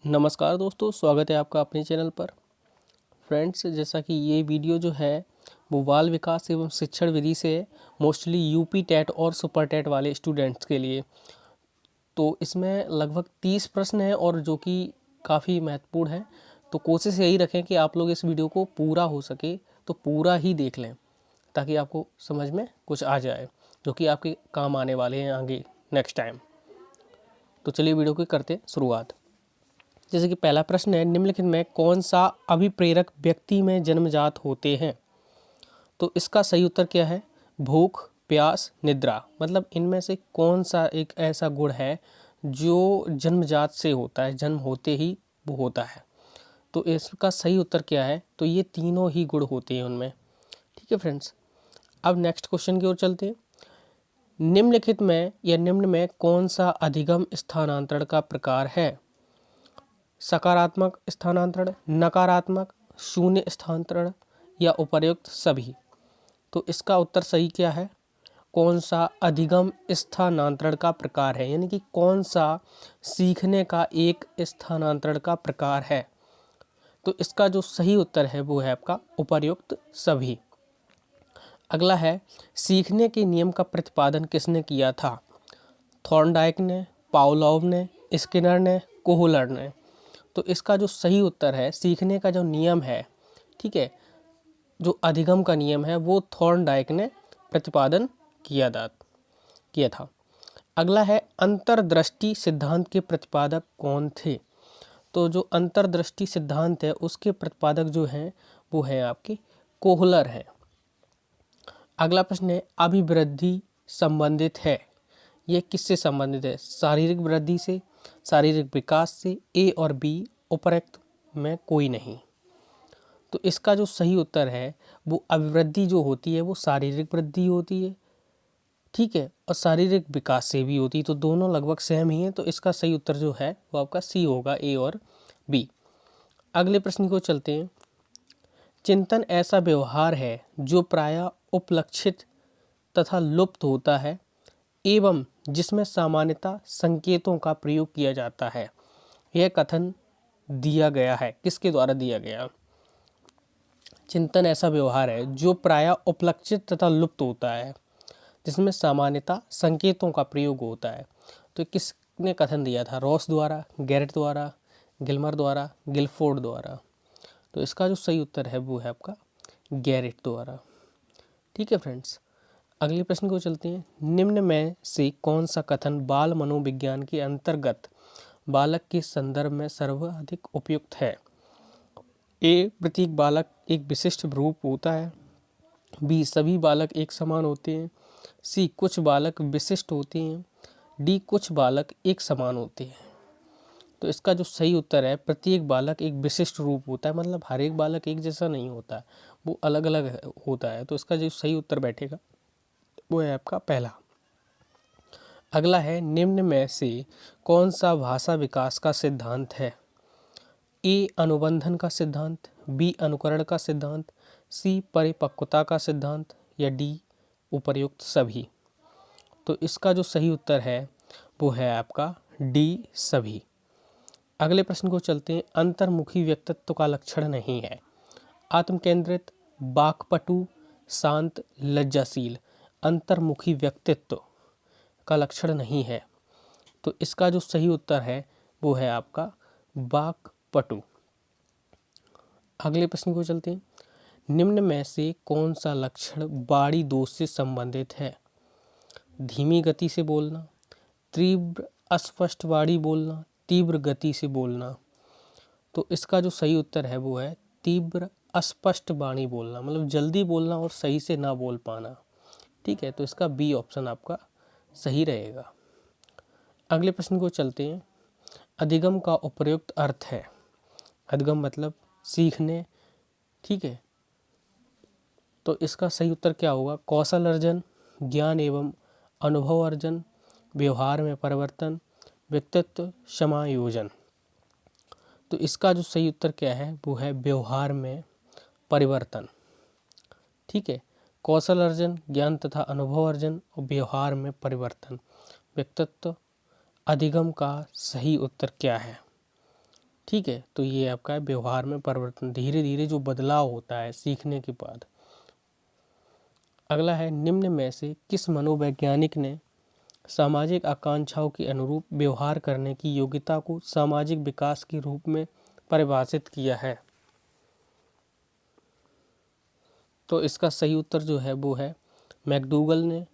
नमस्कार दोस्तों, स्वागत है आपका अपने चैनल पर। फ्रेंड्स, जैसा कि ये वीडियो जो है वो बाल विकास एवं शिक्षण विधि से मोस्टली यूपी टेट और सुपर टेट वाले स्टूडेंट्स के लिए। तो इसमें लगभग 30 प्रश्न हैं और जो कि काफ़ी महत्वपूर्ण है। तो कोशिश यही रखें कि आप लोग इस वीडियो को पूरा हो सके तो पूरा ही देख लें, ताकि आपको समझ में कुछ आ जाए जो कि आपके काम आने वाले हैं आगे नेक्स्ट टाइम। तो चलिए वीडियो की करते शुरुआत। जैसे कि पहला प्रश्न है, निम्नलिखित में कौन सा अभिप्रेरक व्यक्ति में जन्मजात होते हैं? तो इसका सही उत्तर क्या है? भूख, प्यास, निद्रा। मतलब इनमें से कौन सा एक ऐसा गुण है जो जन्मजात से होता है, जन्म होते ही वो होता है? तो इसका सही उत्तर क्या है? तो ये तीनों ही गुण होते हैं उनमें। ठीक है फ्रेंड्स, अब नेक्स्ट क्वेश्चन की ओर चलते हैं। निम्नलिखित में या निम्न में कौन सा अधिगम स्थानांतरण का प्रकार है? सकारात्मक स्थानांतरण, नकारात्मक, शून्य स्थानांतरण या उपर्युक्त सभी? तो इसका उत्तर सही क्या है? कौन सा अधिगम स्थानांतरण का प्रकार है, यानी कि कौन सा सीखने का एक स्थानांतरण का प्रकार है? तो इसका जो सही उत्तर है वो है आपका उपर्युक्त सभी। अगला है, सीखने के नियम का प्रतिपादन किसने किया था? थॉर्नडाइक ने, पावलोव ने, स्किनर ने, कोहलर ने? तो इसका जो सही उत्तर है, सीखने का जो नियम है, ठीक है, जो अधिगम का नियम है वो थॉर्नडाइक ने प्रतिपादन किया था। अगला है, अंतर्दृष्टि सिद्धांत के प्रतिपादक कौन थे? तो जो अंतर्दृष्टि सिद्धांत है उसके प्रतिपादक जो हैं वो हैं आपके कोहलर हैं। अगला प्रश्न है, अभिवृद्धि संबंधित है, ये किससे संबंधित है? शारीरिक वृद्धि से, शारीरिक विकास से, ए और बी, उपरोक्त में कोई नहीं। तो इसका जो सही उत्तर है वो अभिवृद्धि जो होती है वो शारीरिक वृद्धि होती है, ठीक है, और शारीरिक विकास से भी होती है। तो दोनों लगभग सेम ही हैं। तो इसका सही उत्तर जो है वो आपका सी होगा, ए और बी। अगले प्रश्न को चलते हैं। चिंतन ऐसा व्यवहार है जो प्रायः उपलक्षित तथा लुप्त होता है एवं जिसमें सामान्यतः संकेतों का प्रयोग किया जाता है। यह कथन दिया गया है, किसके द्वारा दिया गया? चिंतन ऐसा व्यवहार है जो प्रायः उपलक्षित तथा लुप्त होता है, जिसमें सामान्यतः संकेतों का प्रयोग होता है। तो किसने कथन दिया था? रॉस द्वारा, गैरेट द्वारा, गिल्मर द्वारा, गिलफोर्ड द्वारा? तो इसका जो सही उत्तर है वो है आपका गैरेट द्वारा। ठीक है फ्रेंड्स, अगले प्रश्न को चलते हैं। निम्न में से कौन सा कथन बाल मनोविज्ञान के अंतर्गत बालक के संदर्भ में सर्वाधिक उपयुक्त है? ए, प्रत्येक बालक एक विशिष्ट रूप होता है। बी, सभी बालक एक समान होते हैं। सी, कुछ बालक विशिष्ट होते हैं। डी, कुछ बालक एक समान होते हैं। तो इसका जो सही उत्तर है, प्रत्येक बालक एक विशिष्ट रूप होता है, मतलब हर एक बालक एक जैसा नहीं होता, वो अलग अलग होता है। तो इसका जो सही उत्तर बैठेगा वो है आपका पहला। अगला है, निम्न में से कौन सा भाषा विकास का सिद्धांत है? ए, अनुबंधन का सिद्धांत, बी, अनुकरण का सिद्धांत, सी, परिपक्वता का सिद्धांत या डी, उपर्युक्त सभी? तो इसका जो सही उत्तर है वो है आपका डी, सभी। अगले प्रश्न को चलते हैं। अंतर्मुखी व्यक्तित्व का लक्षण नहीं है। आत्मकेंद्रित, वाक्पटु, शांत, लज्जाशील। अंतर्मुखी व्यक्तित्व का लक्षण नहीं है। तो इसका जो सही उत्तर है वो है आपका वाक्पटु। अगले प्रश्न को चलते हैं। निम्न में से कौन सा लक्षण वाणी दोष से संबंधित है? धीमी गति से बोलना, तीव्र अस्पष्ट वाणी बोलना, तीव्र गति से बोलना? तो इसका जो सही उत्तर है वो है तीव्र अस्पष्ट वाणी बोलना, मतलब जल्दी बोलना और सही से ना बोल पाना। ठीक है, तो इसका बी ऑप्शन आपका सही रहेगा। अगले प्रश्न को चलते हैं। अधिगम का उपयुक्त अर्थ है? अधिगम मतलब सीखने, ठीक है, तो इसका सही उत्तर क्या होगा? कौशल अर्जन, ज्ञान एवं अनुभव अर्जन, व्यवहार में परिवर्तन, व्यक्तित्व समायोजन? तो इसका जो सही उत्तर क्या है वो है व्यवहार में परिवर्तन। ठीक है, कौशल अर्जन, ज्ञान तथा अनुभव अर्जन और व्यवहार में परिवर्तन, व्यक्तित्व। अधिगम का सही उत्तर क्या है? ठीक है, तो ये आपका है व्यवहार में परिवर्तन, धीरे धीरे जो बदलाव होता है सीखने के बाद। अगला है, निम्न में से किस मनोवैज्ञानिक ने सामाजिक आकांक्षाओं के अनुरूप व्यवहार करने की योग्यता को सामाजिक विकास के रूप में परिभाषित किया है? तो इसका सही उत्तर जो है वो है मैकडूगल ने,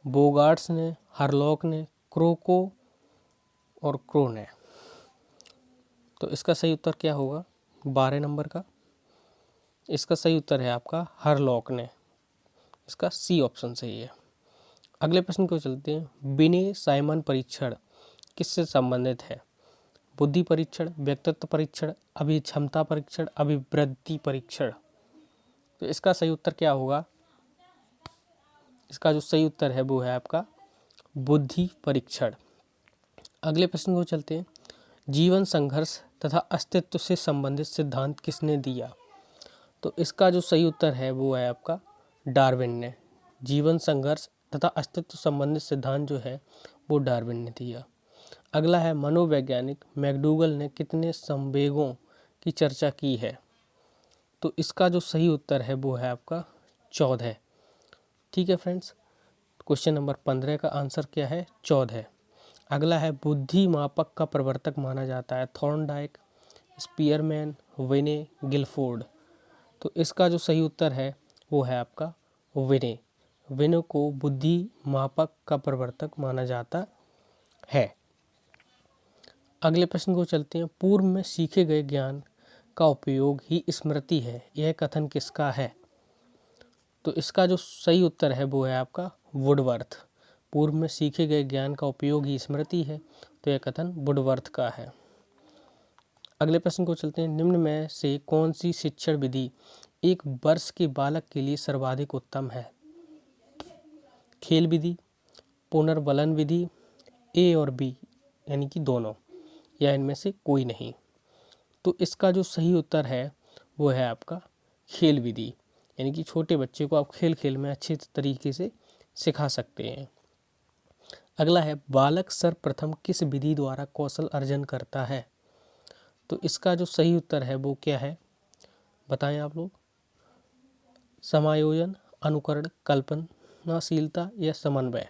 बोगार्ट्स ने, हरलॉक ने, क्रोको और क्रो ने। तो इसका सही उत्तर क्या होगा 12 नंबर का? इसका सही उत्तर है आपका हरलॉक ने। इसका सी ऑप्शन सही है। अगले प्रश्न को चलते हैं। बिने साइमन परीक्षण किससे संबंधित है? बुद्धि परीक्षण, व्यक्तित्व परीक्षण, अभिक्षमता परीक्षण, अभिवृद्धि परीक्षण। तो इसका सही उत्तर क्या होगा? इसका जो सही उत्तर है वो है आपका बुद्धि परीक्षण। अगले प्रश्न को चलते हैं। जीवन संघर्ष तथा अस्तित्व से संबंधित सिद्धांत किसने दिया? तो इसका जो सही उत्तर है वो है आपका डार्विन ने। जीवन संघर्ष तथा अस्तित्व संबंधित सिद्धांत जो है वो डार्विन ने दिया। अगला है, मनोवैज्ञानिक मैकडूगल ने कितने संवेगों की चर्चा की है? तो इसका जो सही उत्तर है वो है आपका 14। ठीक है फ्रेंड्स, क्वेश्चन नंबर 15 का आंसर क्या है? 14। अगला है, बुद्धि मापक का प्रवर्तक माना जाता है थॉर्नडाइक, स्पीयरमैन, विने, गिलफोर्ड। तो इसका जो सही उत्तर है वो है आपका विने। विने को बुद्धि मापक का प्रवर्तक माना जाता है। अगले प्रश्न को चलते हैं। पूर्व में सीखे गए ज्ञान का उपयोग ही स्मृति है, यह कथन किसका है? तो इसका जो सही उत्तर है वो है आपका वुडवर्थ। पूर्व में सीखे गए ज्ञान का उपयोग ही स्मृति है, तो यह कथन वुडवर्थ का है। अगले प्रश्न को चलते हैं। निम्न में से कौन सी शिक्षण विधि एक वर्ष के बालक के लिए सर्वाधिक उत्तम है? खेल विधि, पुनर्बलन विधि, ए और बी यानी कि दोनों, या इनमें से कोई नहीं। तो इसका जो सही उत्तर है वो है आपका खेल विधि, यानी कि छोटे बच्चे को आप खेल खेल में अच्छे तरीके से सिखा सकते हैं। अगला है, बालक सर्वप्रथम किस विधि द्वारा कौशल अर्जन करता है? तो इसका जो सही उत्तर है वो क्या है बताएं आप लोग? समायोजन, अनुकरण, कल्पनाशीलता या समन्वय।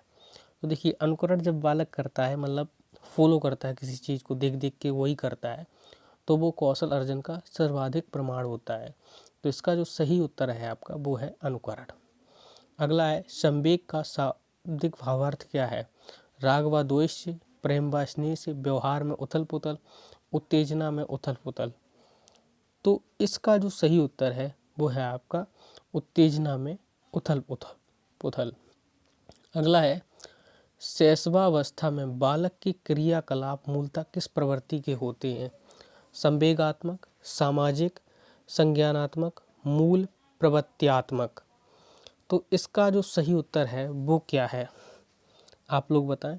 तो देखिए, अनुकरण जब बालक करता है, मतलब फॉलो करता है किसी चीज़ को, देख देख के वही करता है, तो वो कौशल अर्जन का सर्वाधिक प्रमाण होता है। तो इसका जो सही उत्तर है आपका वो है अनुकरण। अगला है, संवेग का शाब्दिक भावार्थ क्या है? राग व द्वेष से, प्रेम व स्नेह से, व्यवहार में उथल पुथल, उत्तेजना में उथल पुथल। तो इसका जो सही उत्तर है वो है आपका उत्तेजना में उथल पुथल। अगला है, शैशवावस्था में बालक की क्रियाकलाप मूलतः किस प्रवृत्ति के होते हैं? संवेगात्मक, सामाजिक, संज्ञानात्मक, मूल प्रवृत्त्यात्मक। तो इसका जो सही उत्तर है वो क्या है आप लोग बताएं?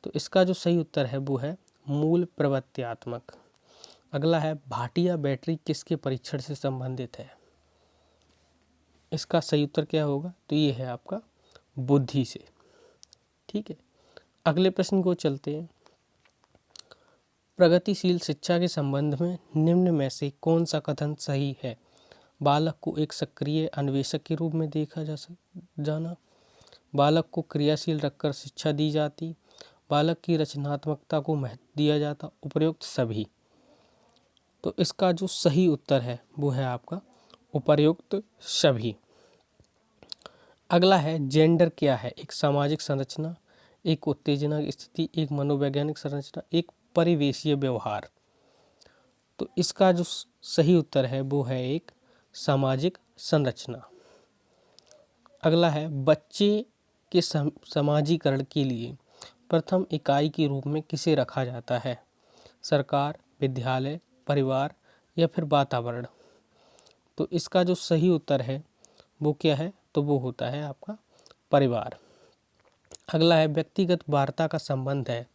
तो इसका जो सही उत्तर है वो है मूल प्रवृत्त्यात्मक। अगला है, भाटिया बैटरी किसके परीक्षण से संबंधित है? इसका सही उत्तर क्या होगा? तो ये है आपका बुद्धि से। ठीक है, अगले प्रश्न को चलते हैं। प्रगतिशील शिक्षा के संबंध में निम्न में से कौन सा कथन सही है? बालक को एक सक्रिय अन्वेषक के रूप में देखा जाना, बालक को क्रियाशील रखकर शिक्षा दी जाती, बालक की रचनात्मकता को महत्व दिया जाता, उपर्युक्त सभी। तो इसका जो सही उत्तर है वो है आपका उपर्युक्त सभी। अगला है, जेंडर क्या है? एक सामाजिक संरचना, एक उत्तेजना की स्थिति, एक मनोवैज्ञानिक संरचना, एक परिवेशीय व्यवहार। तो इसका जो सही उत्तर है वो है एक सामाजिक संरचना। अगला है, बच्चे के समाजीकरण के लिए प्रथम इकाई के रूप में किसे रखा जाता है? सरकार, विद्यालय, परिवार या फिर वातावरण। तो इसका जो सही उत्तर है वो क्या है? तो वो होता है आपका परिवार। अगला है, व्यक्तिगत वार्ता का संबंध है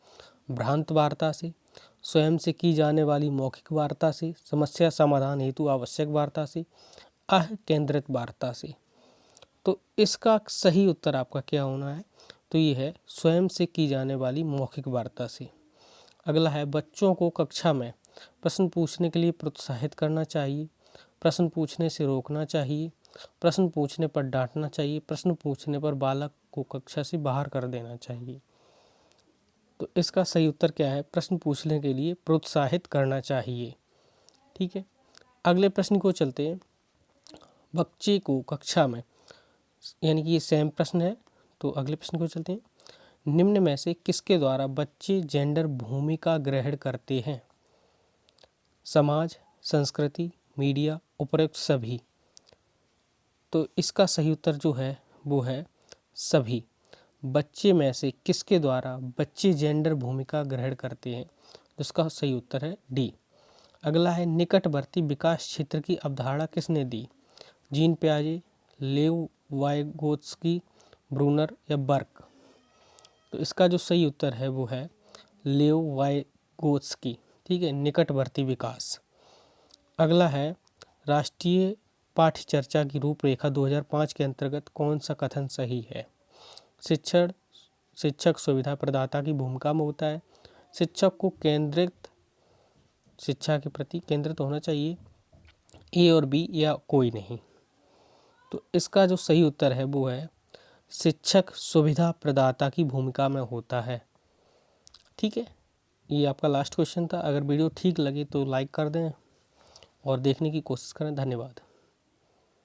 भ्रांत वार्ता से, स्वयं से की जाने वाली मौखिक वार्ता से, समस्या समाधान हेतु आवश्यक वार्ता से, अकेंद्रित वार्ता से। तो इसका सही उत्तर आपका क्या होना है? तो ये है स्वयं से की जाने वाली मौखिक वार्ता से। अगला है, बच्चों को कक्षा में प्रश्न पूछने के लिए प्रोत्साहित करना चाहिए, प्रश्न पूछने से रोकना चाहिए, प्रश्न पूछने पर डांटना चाहिए, प्रश्न पूछने पर बालक को कक्षा से बाहर कर देना चाहिए। तो इसका सही उत्तर क्या है? प्रश्न पूछने के लिए प्रोत्साहित करना चाहिए। ठीक है, अगले प्रश्न को चलते हैं। बच्चे को कक्षा में, यानी कि ये सेम प्रश्न है, तो अगले प्रश्न को चलते हैं। निम्न में से किसके द्वारा बच्चे जेंडर भूमिका ग्रहण करते हैं? समाज, संस्कृति, मीडिया, उपरोक्त सभी। तो इसका सही उत्तर जो है वो है सभी। बच्चे में से किसके द्वारा बच्चे जेंडर भूमिका ग्रहण करते हैं? तो इसका सही उत्तर है डी। अगला है, निकटवर्ती विकास क्षेत्र की अवधारणा किसने दी? जीन पियाजे, लेव वाइगोत्स्की, ब्रूनर या बर्क। तो इसका जो सही उत्तर है वो है लेव वाइगोत्स्की। ठीक है, निकटवर्ती विकास। अगला है, राष्ट्रीय पाठ्य चर्चा की रूपरेखा 2005 के अंतर्गत कौन सा कथन सही है? शिक्षक सुविधा प्रदाता की भूमिका में होता है, शिक्षक को केंद्रित शिक्षा के प्रति केंद्रित होना चाहिए, ए और बी या कोई नहीं। तो इसका जो सही उत्तर है वो है शिक्षक सुविधा प्रदाता की भूमिका में होता है। ठीक है, ये आपका लास्ट क्वेश्चन था। अगर वीडियो ठीक लगे तो लाइक कर दें और देखने की कोशिश करें। धन्यवाद।